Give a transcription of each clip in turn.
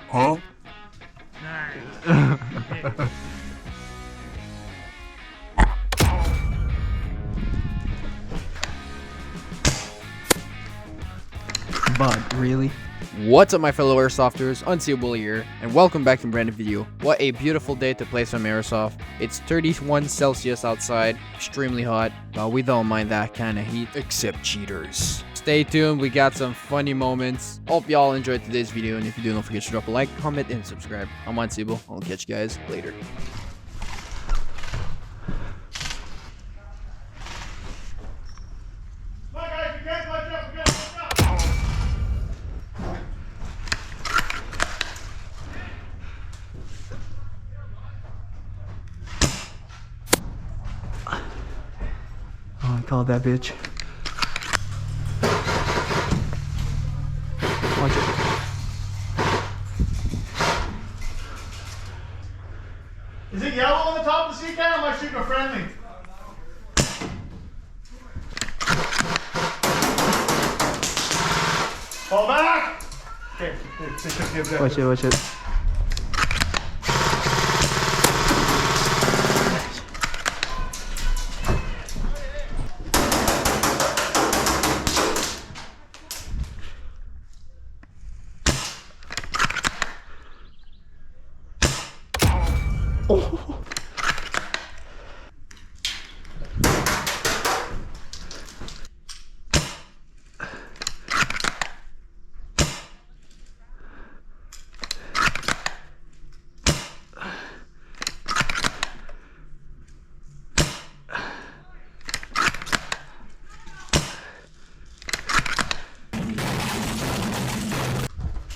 Huh? Nice. Bud, really? What's up, my fellow Airsofters? Unseeable here, and welcome back to a brand new video. What a beautiful day to play some Airsoft. It's 31 Celsius outside, extremely hot, but we don't mind that kind of heat, except cheaters. Stay tuned, we got some funny moments. Hope y'all enjoyed today's video, and if you do, don't forget to drop a like, comment, and subscribe. I'm Unseeable. I'll catch you guys later. Oh, I called that bitch. Watch it. Is it yellow on the top of the seat can? Or am I shooting a friendly? Fall back! Okay, Watch it, watch it. Oh.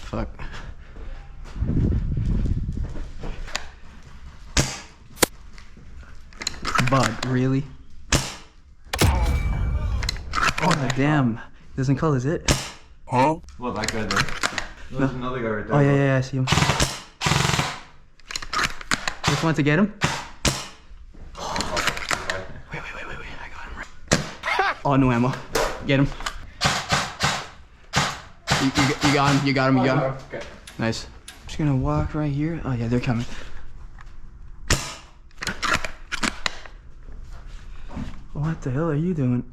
Fuck. Bud, really? Oh, damn. Doesn't call, is it? Huh? Well, that guy there. There's another guy right there. Oh, yeah, I see him. Just want to get him? Wait, I got him right. Oh, no ammo. Get him. You got him, you got him. Okay. Nice. I'm just gonna walk right here. Oh, yeah, they're coming. What the hell are you doing?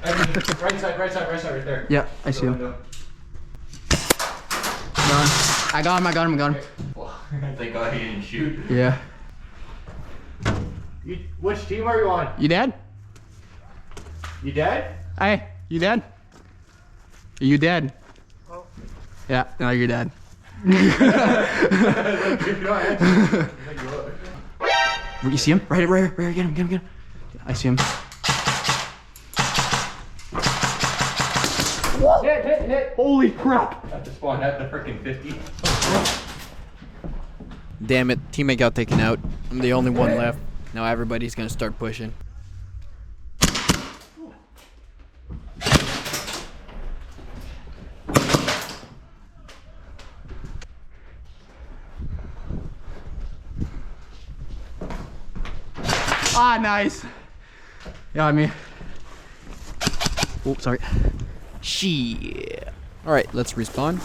Right side, right there. Yeah, I see him. I got him. Well, thank God he didn't shoot. Yeah. Which team are you on? You dead? You dead? Hey, you dead? Are you dead? Oh. Yeah, no, you're dead. You see him? Right here, get him. I see him. Hit. Holy crap! Have to spawn at the freaking 50. Damn it, teammate got taken out. I'm the only one left. Now everybody's gonna start pushing. Ah, nice. Got me. Oh, sorry. Shit. Alright, let's respawn.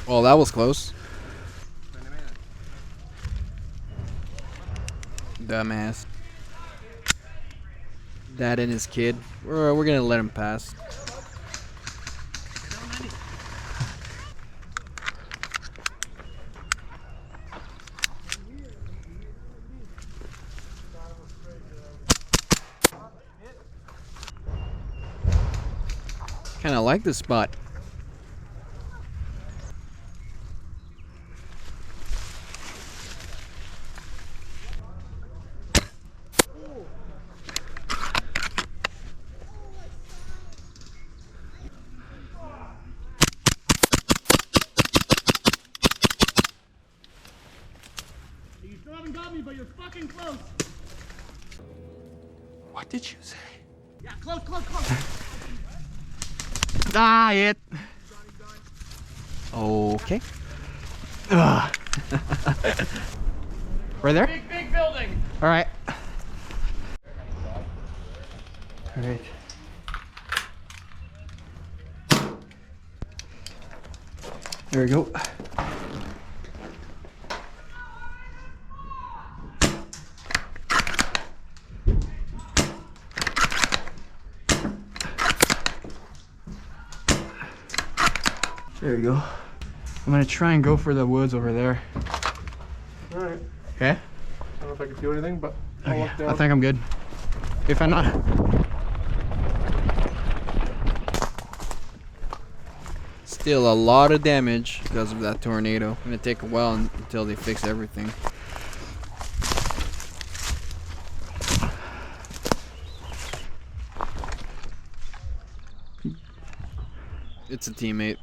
Well, that was close. Dumbass. Dad and his kid. We're gonna let him pass. Kinda like this spot. got me, but you're fucking close. What did you say? Yeah, close, close, close. Ah, it. Okay. Ugh. Right there? Big building. All right. All right. There we go. There we go. I'm gonna try and go for the woods over there. Alright. Okay? I don't know if I can do anything, but I'll Okay, look down. I think I'm good. If I'm not. Still a lot of damage because of that tornado. It's gonna take a while until they fix everything. It's a teammate.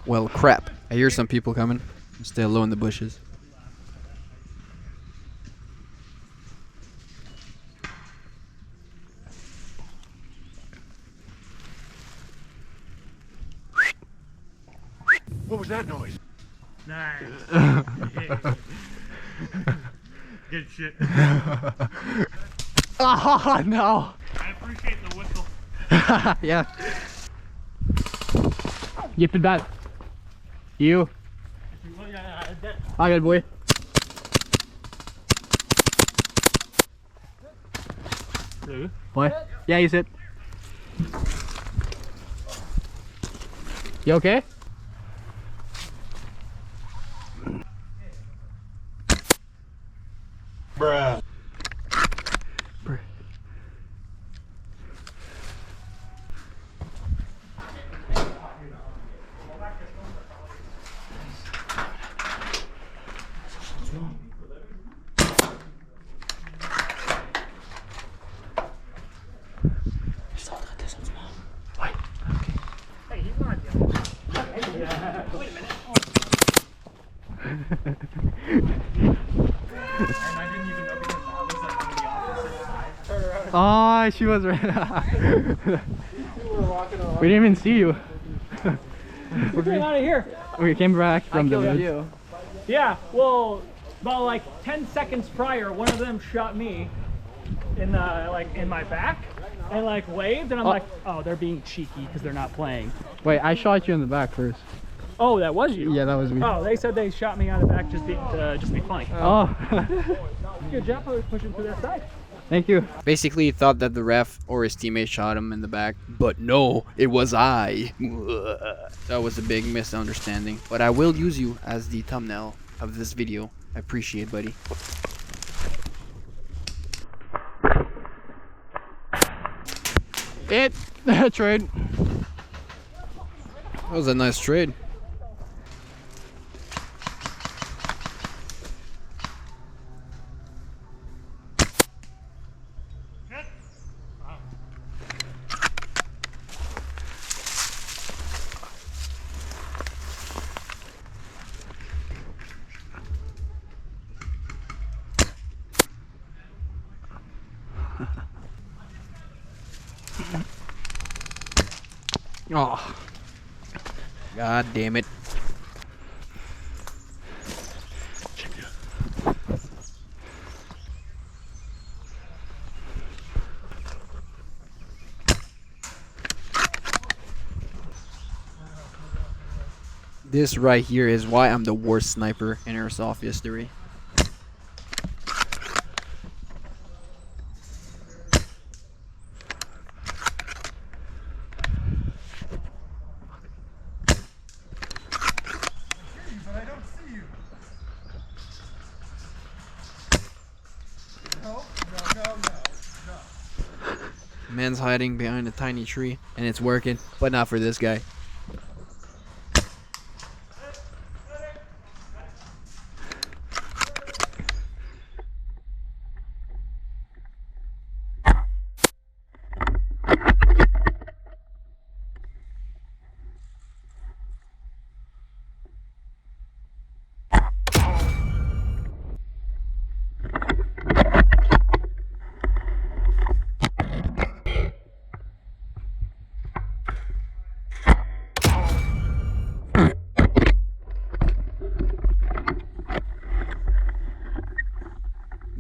Well, crap. I hear some people coming. Stay low in the bushes. What was that noise? Nice. Good shit. Oh, no. I appreciate the whistle. Yeah. Get it back. You. I got it, boy. What? Yeah, you sit. You okay? Bruh. Hey, he's not yelling. Wait a minute. And I didn't even know because I was like on the opposite side. Turn around. Oh, she was right. We didn't even see you. We're getting out of here. We came back from the woods. You. Yeah, well, about like 10 seconds prior, one of them shot me in the in my back and like waved, and I'm like, oh, they're being cheeky because they're not playing. Wait, I shot you in the back first. Oh, that was you? Yeah, that was me. Oh, they said they shot me out of the back just to be funny. Oh. Good job, I was pushing through that side. Thank you. Basically, he thought that the ref or his teammate shot him in the back, but no, it was I. That was a big misunderstanding. But I will use you as the thumbnail of this video. I appreciate, buddy. It trade. That was a nice trade. Oh. God damn it. This right here is why I'm the worst sniper in Airsoft history. But I don't see you. No. Man's hiding behind a tiny tree, and it's working, but not for this guy.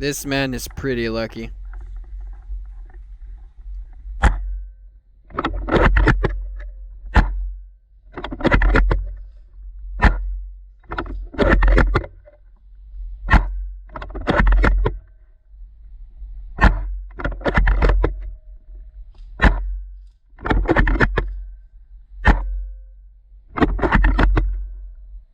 This man is pretty lucky.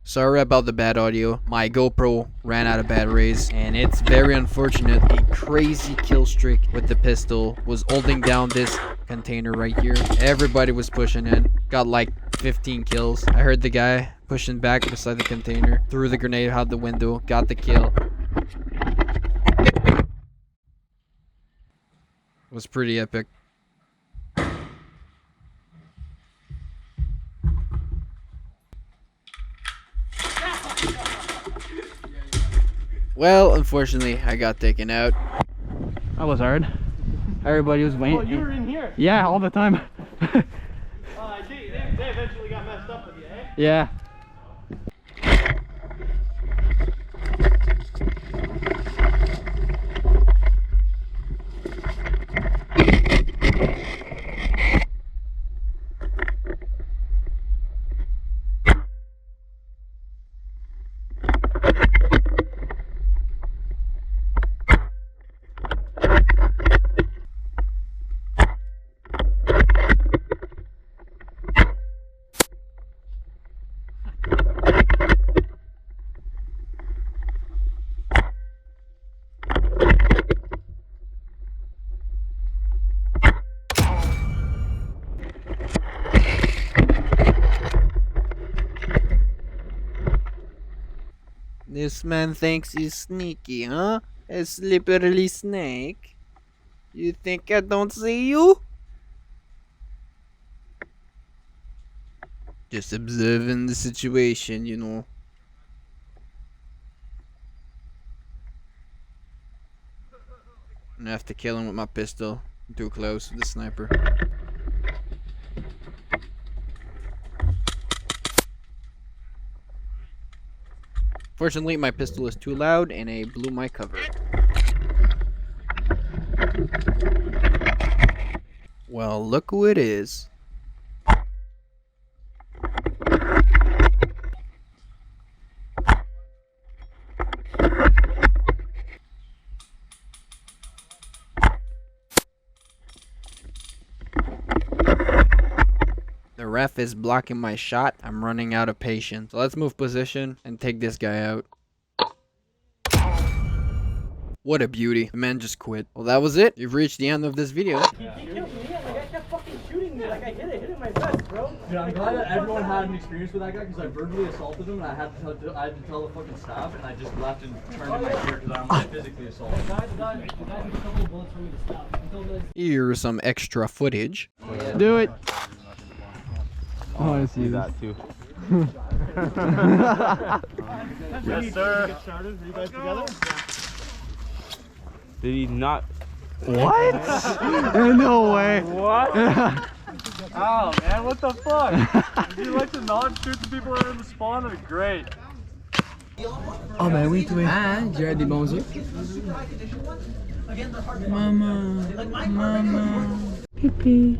Sorry about the bad audio. My GoPro ran out of batteries, and it's very unfortunate. A crazy kill streak with the pistol was holding down this container right here. Everybody was pushing in. Got like 15 kills. I heard the guy pushing back beside the container. Threw the grenade out the window. Got the kill. It was pretty epic. Well, unfortunately, I got taken out. That was hard. Everybody was waiting. Oh, you were in here. Yeah, all the time. They eventually got messed up with you, eh? Yeah. This man thinks he's sneaky, huh? A slippery snake. You think I don't see you? Just observing the situation, you know. I'm gonna have to kill him with my pistol. I'm too close with the sniper. Fortunately, my pistol is too loud and I blew my cover. Well, look who it is. The ref is blocking my shot. I'm running out of patience. So let's move position and take this guy out. What a beauty. The man just quit. Well, that was it. You've reached the end of this video. He killed me. Like, I kept fucking shooting me. Like, I hit it in my vest, bro. Dude, I'm glad that everyone had an experience with that guy because I verbally assaulted him and I had to tell the fucking staff and I just left and turned in my shirt because I'm like physically assaulted. The guy took a couple of bullets from me to stop. Here's some extra footage. Do it. I want to see that too. Yes, sir. Get started. Are you guys together? Did he not? What? No way. What? Oh, man, what the fuck? Do you like to not shoot the people that are in the spawn? They're great. Oh ben oui, toi. Ah, j'ai des bons yeux. Maman, maman. Pipi.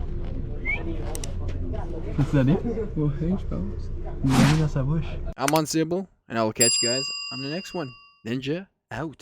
C'est ça bien? Ouais, je pense. Il a mis dans sa bouche. I'm Unseeable, and I will catch you guys on the next one. Ninja out.